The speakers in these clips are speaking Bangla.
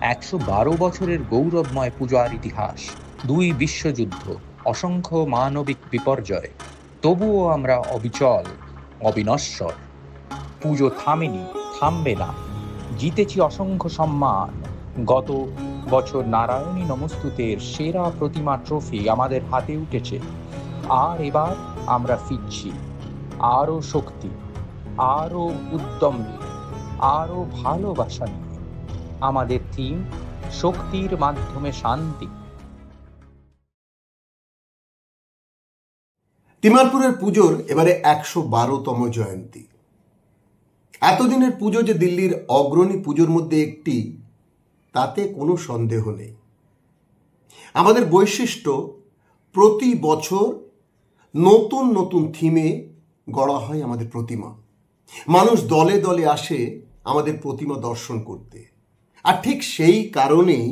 112 বছরের গৌরবময় পূজার ইতিহাস, 2 বিশ্বযুদ্ধ, অসংখ্য মানবিক বিপর্যয়, তবুও আমরা অবিচল, অবিনশ্বর। পুজো থামেনি, থামবে না। জিতেছি অসংখ্য সম্মান। গত বছর নারায়ণী নমস্তুতের সেরা প্রতিমা ট্রফি আমাদের হাতে উঠেছে। আর এবার আমরা ফিরছি আরো শক্তি, আরো উদ্যম নিয়ে, আরো ভালোবাসা নিয়ে। আমাদের থিম, শক্তির মাধ্যমে শান্তি। তিমারপুরের পুজোর এবারে 112তম জয়ন্তী। এতদিনের পুজো যে দিল্লির অগ্রণী পুজোর মধ্যে একটি, তাতে কোনো সন্দেহ নেই। আমাদের বৈশিষ্ট্য, প্রতি বছর নতুন নতুন থিমে গড়া হয় আমাদের প্রতিমা। মানুষ দলে দলে আসে আমাদের প্রতিমা দর্শন করতে। আর ঠিক সেই কারণেই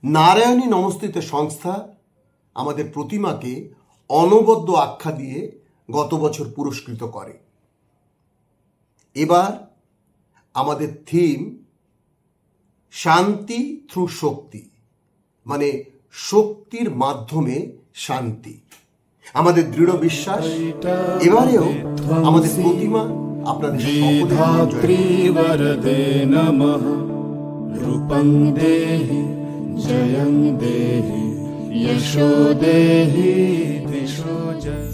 নারায়ণী নমস্তুতে সংস্থা আমাদের প্রতিমাকে অনবদ্য আখ্যা দিয়ে গত বছর পুরস্কৃত করে। এবার আমাদের থিম শান্তি থ্রু শক্তি, মানে শক্তির মাধ্যমে শান্তি। আমাদের দৃঢ় বিশ্বাস, এবারেও আমাদের প্রতিমা আপনাদের সকলের নমঃ। রূপং দেহি জয়ং দেহি যশো দেহি দিশো জয়।